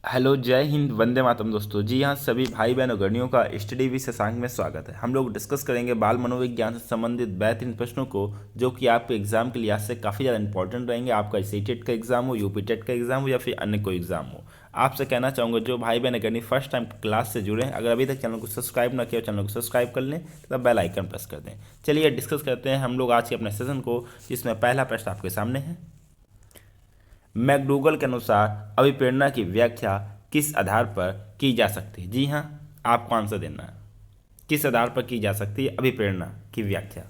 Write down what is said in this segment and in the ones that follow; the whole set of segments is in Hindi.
हेलो, जय हिंद, वंदे मातरम दोस्तों। जी हाँ, सभी भाई बहनों गणियों का स्टडी विद शशांक में स्वागत है। हम लोग डिस्कस करेंगे बाल मनोविज्ञान से संबंधित बेहतरीन प्रश्नों को, जो कि आपके एग्जाम के लिहाज से काफ़ी ज़्यादा इंपॉर्टेंट रहेंगे। आपका सी टेट का एग्जाम हो, यूपी टेट का एग्जाम हो, या फिर अन्य कोई एग्जाम हो। आपसे कहना चाहूँगा, जो भाई बहन गणित फर्स्ट टाइम क्लास से जुड़े हैं, अगर अभी तक चैनल को सब्सक्राइब ना किया, चैनल को सब्सक्राइब कर लें तथा बेल आइकन प्रेस कर दें। चलिए डिस्कस करते हैं हम लोग आज के अपने सेशन को, जिसमें पहला प्रश्न आपके सामने है। मैकडूगल के अनुसार अभिप्रेरणा की व्याख्या किस आधार पर की जा सकती है? जी हाँ, आपको आंसर देना है। किस आधार पर की जा सकती है अभिप्रेरणा की व्याख्या?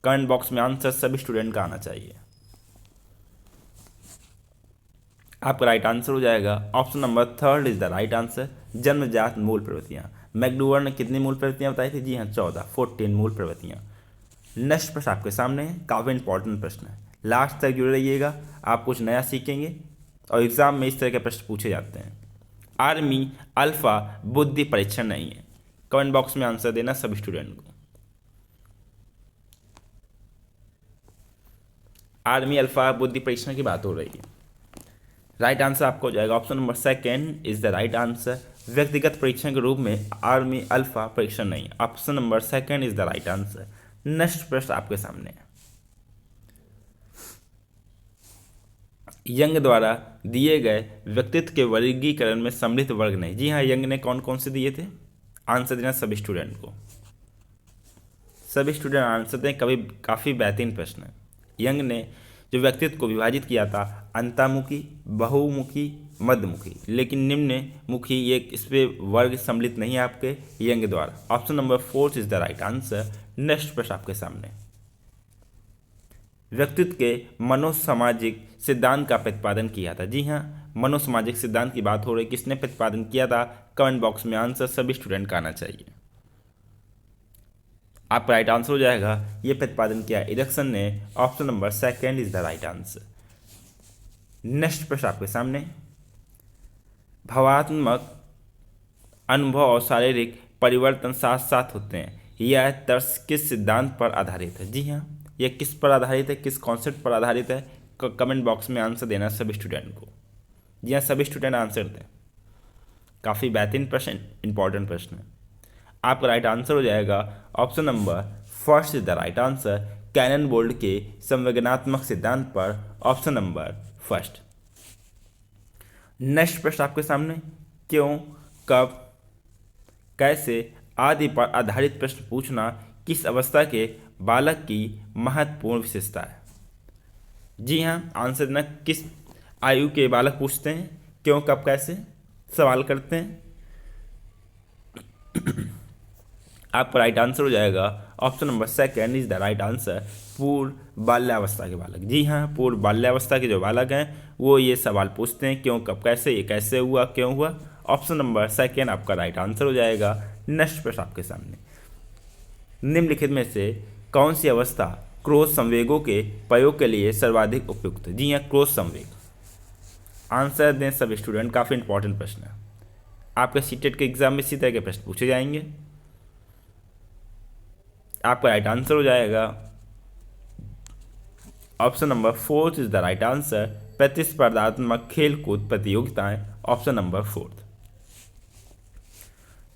कमेंट बॉक्स में आंसर सभी स्टूडेंट का आना चाहिए। आपका राइट आंसर हो जाएगा option number third is the right answer, जन्मजात मूल प्रवृत्तियां। मैकडूगल ने कितनी मूल प्रवृत्तियां बताई थी? जी हाँ, 14 मूल प्रवृत्तियां। नेक्स्ट प्रश्न आपके सामने है, काफ़ी इंपॉर्टेंट प्रश्न है, लास्ट तक जुड़े रहिएगा। आप कुछ नया सीखेंगे और एग्जाम में इस तरह के प्रश्न पूछे जाते हैं। आर्मी अल्फा बुद्धि परीक्षण नहीं है। कमेंट बॉक्स में आंसर देना सभी स्टूडेंट को। आर्मी अल्फा बुद्धि परीक्षण की बात हो रही है। राइट आंसर आपको हो जाएगा option number second is the right answer. व्यक्तिगत परीक्षण के रूप में आर्मी अल्फा परीक्षण नहीं। Option number second is the right answer. Next प्रश्न आपके सामने है। यंग द्वारा दिए गए व्यक्तित्व के वर्गीकरण में सम्मिलित वर्ग नहीं। जी हाँ, यंग ने कौन कौन से दिए थे? आंसर देना सभी स्टूडेंट को। सभी स्टूडेंट आंसर दें, कभी काफ़ी बेहतरीन प्रश्न है। यंग ने जो व्यक्तित्व को विभाजित किया था, अंतर्मुखी, बहुमुखी, मध्यमुखी, लेकिन निम्नमुखी, ये इस पे वर्ग सम्मिलित नहीं है आपके यंग द्वारा। Option number fourth is the right answer. Next प्रश्न आपके सामने। व्यक्तित्व के मनोसामाजिक सिद्धांत का प्रतिपादन किया था। जी हाँ, मनोसामाजिक सिद्धांत की बात हो रही, किसने प्रतिपादन किया था? कमेंट बॉक्स में आंसर सभी स्टूडेंट का आना चाहिए। आपका राइट आंसर हो जाएगा, ये प्रतिपादन किया इरिक्सन ने। Option number second is the right answer. Next प्रश्न आपके सामने। भावात्मक अनुभव और शारीरिक परिवर्तन साथ साथ होते हैं, यह तर्क किस सिद्धांत पर आधारित है? जी हाँ, यह किस पर आधारित है, किस कॉन्सेप्ट पर आधारित है? कमेंट बॉक्स में आंसर देना सभी स्टूडेंट को। जी हाँ, सभी स्टूडेंट आंसर दें। काफ़ी बेहतरीन प्रश्न, इंपॉर्टेंट प्रश्न है। आपका राइट आंसर हो जाएगा option number first is the right answer. Cannon बोल्ट के संवेदनात्मक सिद्धांत पर। Option number first. नेक्स्ट प्रश्न आपके सामने। क्यों, कब, कैसे आदि पर आधारित प्रश्न पूछना किस अवस्था के बालक की महत्वपूर्ण विशेषता है? जी हाँ, आंसर देना, किस आयु के बालक पूछते हैं, क्यों, कब, कैसे सवाल करते हैं। आपका राइट आंसर हो जाएगा option number second is the right answer. पूर्व बाल्यावस्था के बालक। जी हाँ, पूर्व बाल्यावस्था के जो बालक हैं वो ये सवाल पूछते हैं, क्यों, कब, कैसे, ये कैसे हुआ, क्यों हुआ। ऑप्शन नंबर सेकेंड आपका राइट आंसर हो जाएगा। नेक्स्ट प्रश्न आपके सामने। निम्नलिखित में से कौन सी अवस्था क्रोध संवेगों के प्रयोग के लिए सर्वाधिक उपयुक्त है? जी हाँ, क्रोध संवेग। आंसर दें सभी स्टूडेंट, काफ़ी इंपॉर्टेंट प्रश्न है। आपके सीटेट के एग्जाम में इसी तरह के प्रश्न पूछे जाएंगे। आपका राइट आंसर हो जाएगा option number fourth is the right answer. प्रतिस्पर्धात्मक खेल कूद प्रतियोगिताएं। Option number fourth.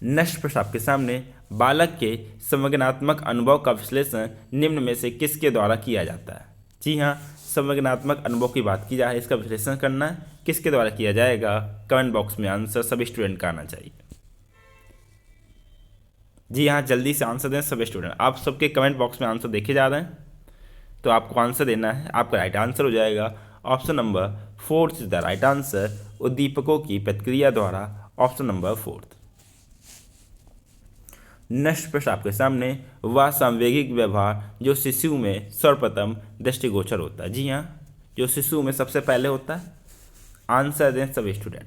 नेक्स्ट प्रश्न आपके सामने। बालक के संवेदनात्मक अनुभव का विश्लेषण निम्न में से किसके द्वारा किया जाता है? जी हाँ, संवेदनात्मक अनुभव की बात की जाए, इसका विश्लेषण करना किसके द्वारा किया जाएगा? कमेंट बॉक्स में आंसर सभी स्टूडेंट का आना चाहिए। जी हाँ, जल्दी से आंसर दें सभी स्टूडेंट। आप सबके कमेंट बॉक्स में आंसर देखे जा रहे हैं, तो आपको आंसर देना है। आपका राइट आंसर हो जाएगा option number fourth is the right answer. उद्दीपकों की प्रतिक्रिया द्वारा। Option number fourth. नेक्स्ट प्रश्न आपके सामने। वह सांवेगिक व्यवहार जो शिशु में सर्वप्रथम दृष्टिगोचर होता है। जी हाँ, जो शिशु में सबसे पहले होता है। आंसर दें सभी स्टूडेंट।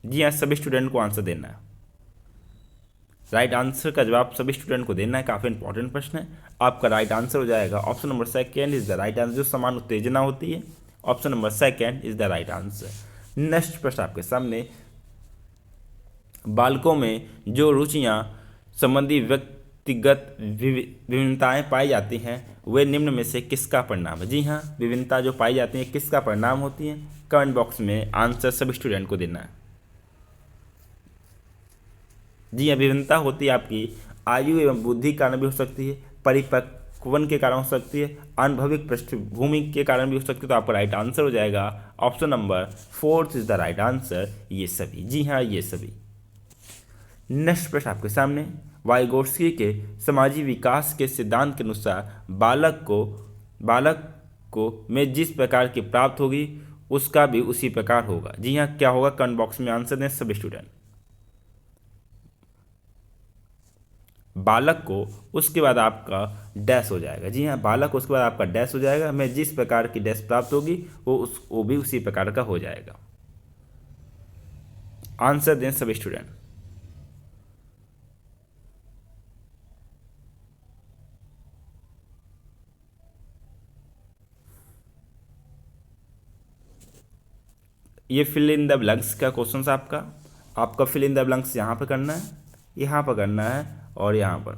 जी हाँ, सभी स्टूडेंट को आंसर देना है। राइट आंसर का जवाब सभी स्टूडेंट को देना है, काफ़ी इंपॉर्टेंट प्रश्न है। आपका राइट आंसर हो जाएगा option number second is the right answer. जो समान उत्तेजना होती है, option number second is the right answer. Next प्रश्न आपके सामने। बालकों में जो रुचियां संबंधी विभिन्नताएं पाई जाती हैं वे निम्न में से किसका परिणाम है। जी हाँ, विभिन्नता जो पाई जाती है किसका परिणाम होती है। कमेंट बॉक्स में आंसर सभी स्टूडेंट को देना है। जी हाँ, विभिन्नता होती है आपकी आयु एवं बुद्धि के कारण भी हो सकती है, परिपक्वन के कारण हो सकती है, अनुभविक पृष्ठभूमि के कारण भी हो सकती है। तो आपका राइट आंसर हो जाएगा option number 4 is the right answer, ये सभी। जी हाँ, ये सभी। नेक्स्ट प्रश्न आपके सामने, वाइगोत्स्की के समाजी विकास के सिद्धांत के अनुसार बालक को में जिस प्रकार की प्राप्त होगी उसका भी उसी प्रकार होगा। जी हाँ, क्या होगा, कमेंट बॉक्स में आंसर दें सभी स्टूडेंट। बालक को उसके बाद आपका डैश हो जाएगा। जी हाँ, बालक उसके बाद आपका डैश हो जाएगा, हमें जिस प्रकार की डैश प्राप्त होगी वो भी उसी प्रकार का हो जाएगा। आंसर दें सभी स्टूडेंट। ये फिल इन द ब्लैंक्स का क्वेश्चन आपका फिल इन द ब्लैंक्स यहाँ पर करना है, यहाँ पर करना है और यहाँ पर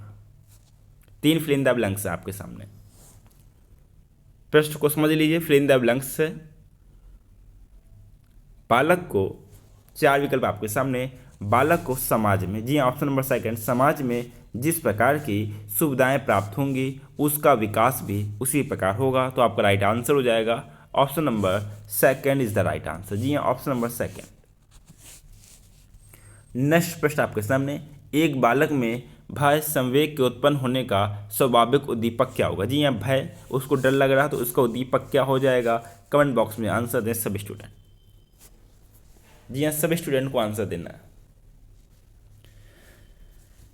3 फिल इन द ब्लैंक्स है आपके सामने। प्रश्न को समझ लीजिए। फिल इन द ब्लैंक्स से बालक को 4 विकल्प आपके सामने। बालक को समाज में, जी ऑप्शन नंबर सेकंड, समाज में जिस प्रकार की सुविधाएं प्राप्त होंगी उसका विकास भी उसी प्रकार होगा। तो आपका राइट आंसर हो जाएगा option number second is the right answer. जी हाँ, ऑप्शन नंबर सेकंड। नेक्स्ट प्रश्न आपके सामने, एक बालक में भय संवेग के उत्पन्न होने का स्वाभाविक उद्दीपक क्या होगा। जी हाँ, भय, उसको डर लग रहा तो उसका उद्दीपक क्या हो जाएगा। कमेंट बॉक्स में आंसर दें सभी स्टूडेंट। जी हाँ, सभी स्टूडेंट को आंसर देना है।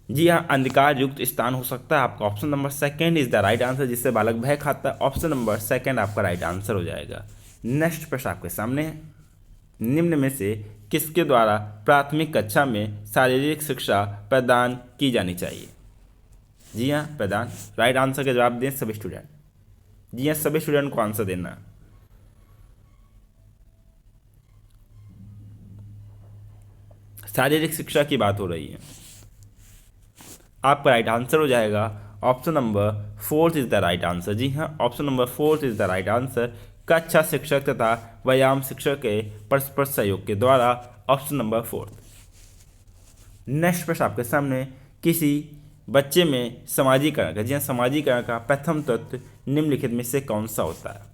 जी हाँ, अंधकार युक्त स्थान हो सकता है। आपका option number second is the right answer, जिससे बालक भय खाता है। ऑप्शन नंबर सेकंड आपका राइट आंसर हो जाएगा। नेक्स्ट प्रश्न आपके सामने है, निम्न में से किसके द्वारा प्राथमिक कक्षा में शारीरिक शिक्षा प्रदान की जानी चाहिए। जी हाँ, प्रदान। राइट आंसर का जवाब दें सभी स्टूडेंट। जी हाँ, सभी स्टूडेंट को आंसर देना है। शारीरिक शिक्षा की बात हो रही है। आपका राइट आंसर हो जाएगा option number 4 is the right answer. जी हाँ, option number 4 is the right answer. कक्षा शिक्षक तथा व्यायाम शिक्षक के परस्पर सहयोग के द्वारा, ऑप्शन नंबर 4। नेक्स्ट प्रश्न आपके सामने, किसी बच्चे में समाजीकरण का, जी हाँ, समाजीकरण का प्रथम तत्व निम्नलिखित में से कौन सा होता है।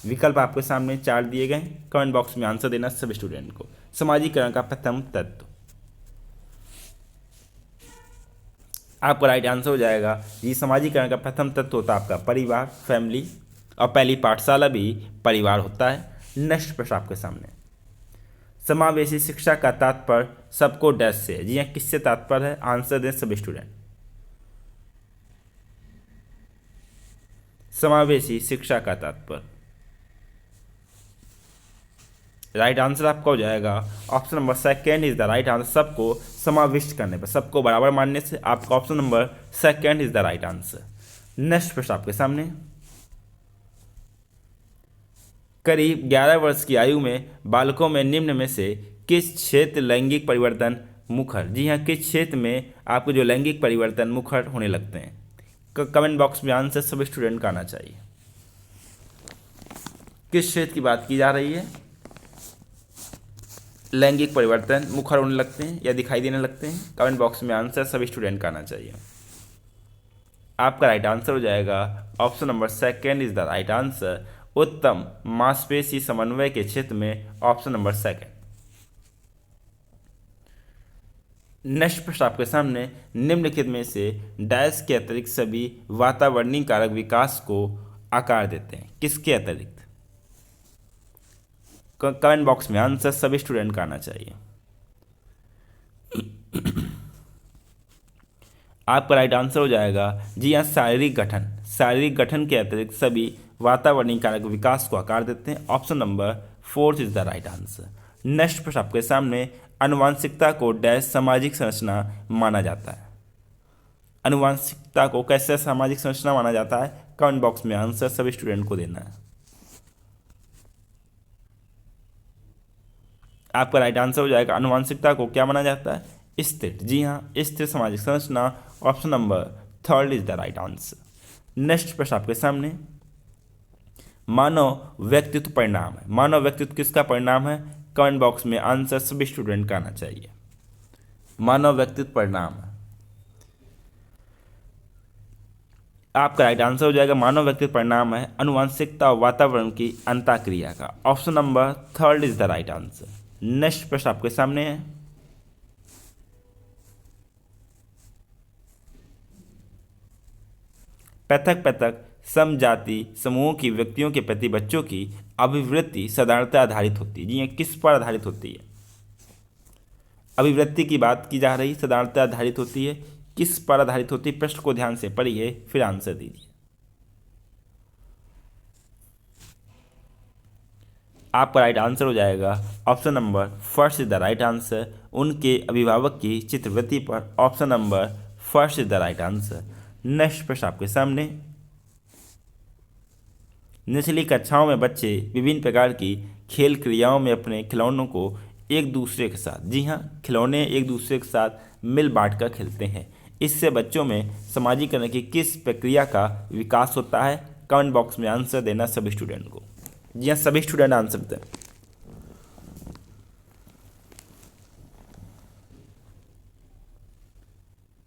विकल्प आपके सामने 4 दिए गए, कमेंट बॉक्स में आंसर देना सभी स्टूडेंट को। समाजीकरण का प्रथम तत्व, आपका राइट आंसर हो जाएगा जी, समाजीकरण का प्रथम तत्व होता है आपका परिवार, फैमिली, और पहली पाठशाला भी परिवार होता है। नेक्स्ट प्रश्न आपके सामने, समावेशी शिक्षा का तात्पर्य सबको डैश से है। जी हाँ, किससे तात्पर्य है, आंसर दें सभी स्टूडेंट। समावेशी शिक्षा का तात्पर्य, राइट आंसर आपका हो जाएगा option number second is the right answer. सबको समाविष्ट करने पर, सबको बराबर मानने से, आपका option number second is the right answer. Next प्रश्न आपके सामने, करीब 11 वर्ष की आयु में बालकों में निम्न में से किस क्षेत्र लैंगिक परिवर्तन मुखर। जी हाँ, किस क्षेत्र में आपको जो लैंगिक परिवर्तन मुखर होने लगते हैं। कमेंट बॉक्स में आंसर सभी स्टूडेंट का आना चाहिए। किस क्षेत्र की बात की जा रही है, लैंगिक परिवर्तन मुखर होने लगते हैं या दिखाई देने लगते हैं। कमेंट बॉक्स में आंसर सभी स्टूडेंट का आना चाहिए। आपका राइट आंसर हो जाएगा option number second is the right answer. उत्तम मांसपेशी समन्वय के क्षेत्र में, ऑप्शन नंबर सेकंड। नेक्स्ट प्रश्न आपके सामने, निम्नलिखित में से डैश के अतिरिक्त सभी वातावरणीय कारक विकास को आकार देते हैं। किसके अतिरिक्त, कमेंट बॉक्स में आंसर सभी स्टूडेंट का आना चाहिए। आपका राइट आंसर हो जाएगा जी हाँ, शारीरिक गठन के अतिरिक्त सभी वातावरणीय कारक विकास को आकार देते हैं। Option number 4 is the right answer. Next प्रश्न आपके सामने, आनुवांशिकता को डैश सामाजिक संरचना माना जाता है। आनुवांशिकता को कैसे सामाजिक संरचना माना जाता है, कमेंट बॉक्स में आंसर सभी स्टूडेंट को देना है। आपका राइट आंसर हो जाएगा, आनुवांशिकता को क्या माना जाता है, स्थिर, जी हाँ, स्थिर सामाजिक संरचना, option number third is the right answer. Next प्रश्न आपके सामने, मानव व्यक्तित्व परिणाम है। मानव व्यक्तित्व किसका परिणाम है? कमेंट बॉक्स में आंसर सभी स्टूडेंट का आना चाहिए। मानव व्यक्तित्व परिणाम है, आपका राइट आंसर हो जाएगा मानव व्यक्तित्व परिणाम है अनुवांशिकता और वातावरण की अंतःक्रिया का। Option number third is the right answer. Next प्रश्न आपके सामने है, पृथक पृथक समजाति समूहों की व्यक्तियों के प्रति बच्चों की अभिवृत्ति साधारणतः आधारित होती है। जी हाँ, किस पर आधारित होती है? अभिवृत्ति की बात की जा रही, साधारणतः आधारित होती है, किस पर आधारित होती है? प्रश्न को ध्यान से पढ़िए फिर आंसर दीजिए। आपका राइट आंसर हो जाएगा option number first is the right answer. उनके अभिभावक की चित्रवृत्ति पर, option number first is the right answer. Next प्रश्न आपके सामने, निचली कक्षाओं में बच्चे विभिन्न प्रकार की खेल क्रियाओं में अपने खिलौनों को एक दूसरे के साथ, जी हाँ, खिलौने एक दूसरे के साथ मिल बांट कर खेलते हैं। इससे बच्चों में सामाजिकरण की किस प्रक्रिया का विकास होता है? कमेंट बॉक्स में आंसर देना सभी स्टूडेंट को। जी हाँ, सभी स्टूडेंट आंसर दें।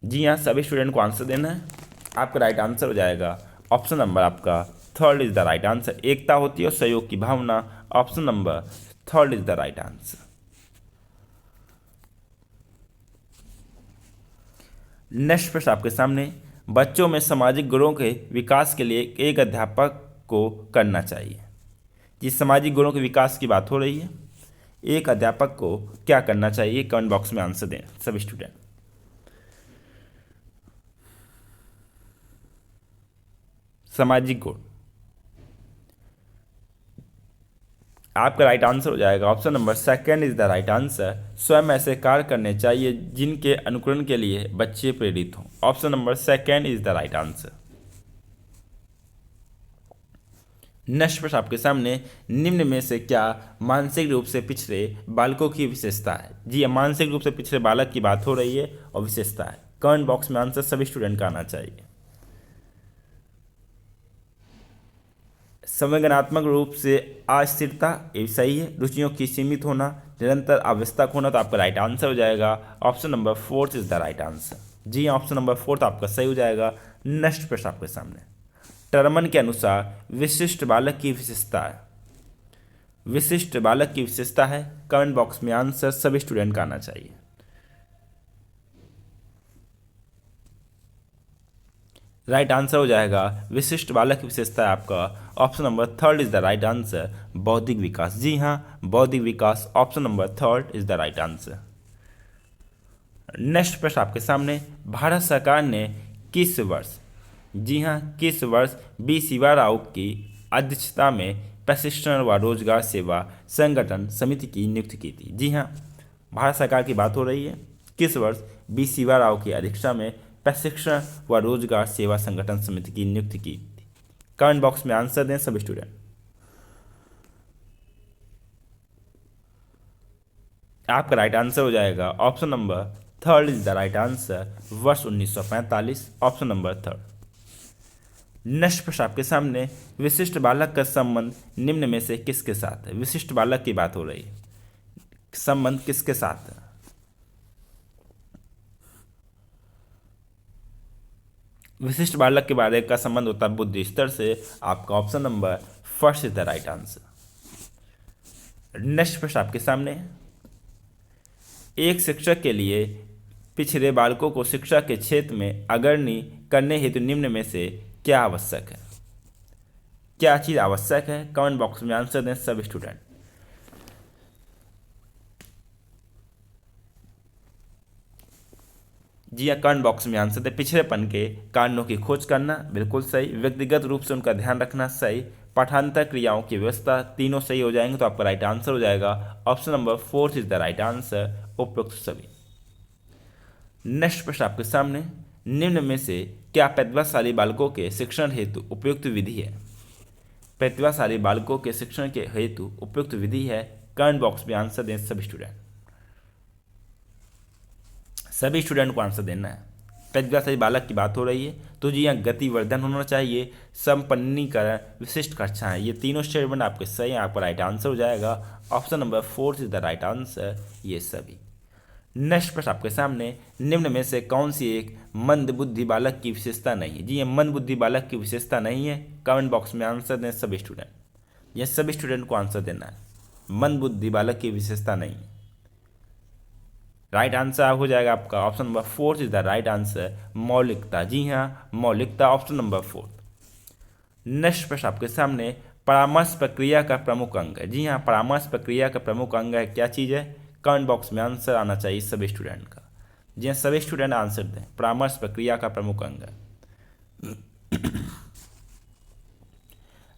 जी हाँ, सभी स्टूडेंट को आंसर देना है। आपका राइट आंसर हो जाएगा ऑप्शन नंबर आपका third is the right answer. एकता होती है और सहयोग की भावना, option number third is the right answer. Next प्रश्न आपके सामने, बच्चों में सामाजिक गुणों के विकास के लिए एक अध्यापक को करना चाहिए। जिस सामाजिक गुणों के विकास की बात हो रही है, एक अध्यापक को क्या करना चाहिए? कमेंट बॉक्स में आंसर दें सभी स्टूडेंट। सामाजिक गुण, आपका राइट आंसर हो जाएगा option number second is the right answer. स्वयं ऐसे कार्य करने चाहिए जिनके अनुकरण के लिए बच्चे प्रेरित हों, option number second is the right answer. Next प्रश्न आपके सामने, निम्न में से क्या मानसिक रूप से पिछड़े बालकों की विशेषता है? जी, मानसिक रूप से पिछड़े बालक की बात हो रही है और विशेषता है। कमेंट बॉक्स में आंसर सभी स्टूडेंट का आना चाहिए। संवेदनात्मक रूप से अस्थिरता, ये सही है। रुचियों की सीमित होना, निरंतर अव्यस्तक होना, तो आपका राइट आंसर हो जाएगा option number fourth is the right answer. जी, ऑप्शन नंबर फोर्थ आपका सही हो जाएगा। नेक्स्ट प्रश्न आपके सामने, टर्मन के अनुसार विशिष्ट बालक की विशेषता है। विशिष्ट बालक की विशेषता है, कमेंट बॉक्स में आंसर सभी स्टूडेंट का आना चाहिए। राइट आंसर हो जाएगा विशिष्ट बालक की विशेषता है आपका option number third is the right answer, बौद्धिक विकास। जी हाँ, बौद्धिक विकास, option number third is the right answer. Next प्रश्न आपके सामने, भारत सरकार ने किस वर्ष, जी हाँ, किस वर्ष बी शिवा राव की अध्यक्षता में प्रशिक्षण व रोजगार सेवा संगठन समिति की नियुक्ति की थी? जी हाँ, भारत सरकार की बात हो रही है। किस वर्ष बी शिवा राव की अध्यक्षता में प्रशिक्षण व रोजगार सेवा संगठन समिति की नियुक्ति की थी? कमेंट बॉक्स में आंसर दें सभी स्टूडेंट। आपका राइट आंसर हो जाएगा option number third is the right answer, वर्ष 1945, ऑप्शन नंबर थर्ड। नेक्स्ट प्रश्न आपके सामने, विशिष्ट बालक का संबंध निम्न में से किसके साथ है? विशिष्ट बालक की बात हो रही है, संबंध किसके साथ है? विशिष्ट बालक के बारे का संबंध होता है बुद्धि स्तर से, आपका option number first is the right answer. Next प्रश्न आपके सामने, एक शिक्षक के लिए पिछड़े बालकों को शिक्षा के क्षेत्र में अग्रणी करने हेतु निम्न में से क्या आवश्यक है? क्या चीज आवश्यक है? कमेंट बॉक्स में आंसर दें सभी स्टूडेंट। जी हाँ, कमेंट बॉक्स में आंसर दें। पिछड़ेपन के कारणों की खोज करना, बिल्कुल सही। व्यक्तिगत रूप से उनका ध्यान रखना, सही। पाठांतर क्रियाओं की व्यवस्था, तीनों सही हो जाएंगे, तो आपका राइट आंसर हो जाएगा option number fourth is the right answer, उपयुक्त सभी। नेक्स्ट प्रश्न आपके सामने, निम्न में से क्या प्रतिभाशाली बालकों के शिक्षण हेतु उपयुक्त विधि है? प्रतिभाशाली बालकों के शिक्षण के हेतु उपयुक्त विधि है, कमेंट बॉक्स में आंसर दें सभी स्टूडेंट। सभी स्टूडेंट को आंसर देना है। प्रतिभाशाली बालक की बात हो रही है तो जी यहाँ गतिवर्धन होना चाहिए, संपन्नीकरण, विशिष्ट कक्षाएं, ये तीनों स्टेटमेंट आपके सही हैं। आपका राइट आंसर हो जाएगा option number 4 is the right answer, ये सभी। नेक्स्ट प्रश्न आपके सामने, निम्न में से कौन सी एक मंदबुद्धि बालक की विशेषता नहीं है? जी ये मंदबुद्धि बालक की विशेषता नहीं है। कमेंट बॉक्स में आंसर दें सभी स्टूडेंट, यह सभी स्टूडेंट को आंसर देना है। मंदबुद्धि बालक की विशेषता नहीं है। राइट आंसर हो जाएगा आपका option number 4 is the right answer, मौलिकता। जी हाँ, मौलिकता, ऑप्शन नंबर 4। नेक्स्ट प्रश्न आपके सामने, परामर्श प्रक्रिया का प्रमुख अंग है। जी हाँ, परामर्श प्रक्रिया का प्रमुख अंग है, क्या चीज़ है? कमेंट बॉक्स में आंसर आना चाहिए सभी स्टूडेंट का। जी हाँ, सभी स्टूडेंट आंसर दें, परामर्श प्रक्रिया का प्रमुख अंग है।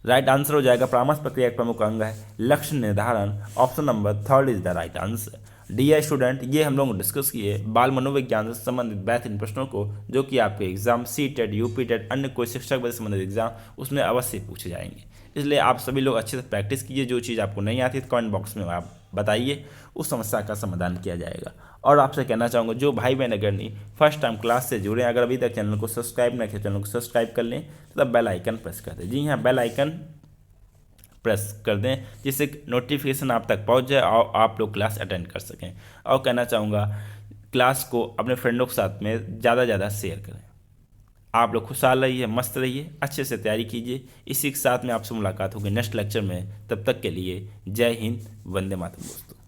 राइट आंसर हो जाएगा, परामर्श प्रक्रिया का प्रमुख अंग है लक्ष्य निर्धारण, option number 3 is the right answer. Dear student, ये हम लोग डिस्कस किए बाल मनोविज्ञान से संबंधित बेहतरीन प्रश्नों को, जो कि आपके एग्जाम CTET, UPTET, अन्य कोई शिक्षक से संबंधित एग्जाम उसमें अवश्य पूछे जाएंगे। इसलिए आप सभी लोग अच्छे से प्रैक्टिस कीजिए। जो चीज़ आपको नहीं आती है कमेंट बॉक्स में आप बताइए, उस समस्या का समाधान किया जाएगा। और आपसे कहना चाहूँगा, जो भाई बहन अगर नहीं फर्स्ट टाइम क्लास से जुड़े, अगर अभी तक चैनल को सब्सक्राइब नहीं किया, चैनल को सब्सक्राइब कर लें तथा बेल आइकन प्रेस कर दें। जी हाँ, बेल आइकन प्रेस कर दें जिससे नोटिफिकेशन आप तक पहुंच जाए और आप लोग क्लास अटेंड कर सकें। और कहना चाहूँगा, क्लास को अपने फ्रेंडों के साथ में ज़्यादा ज़्यादा शेयर करें। आप लोग खुशहाल रहिए, मस्त रहिए, अच्छे से तैयारी कीजिए। इसी के साथ में आपसे मुलाकात होगी नेक्स्ट लेक्चर में। तब तक के लिए जय हिंद, वंदे मातरम दोस्तों।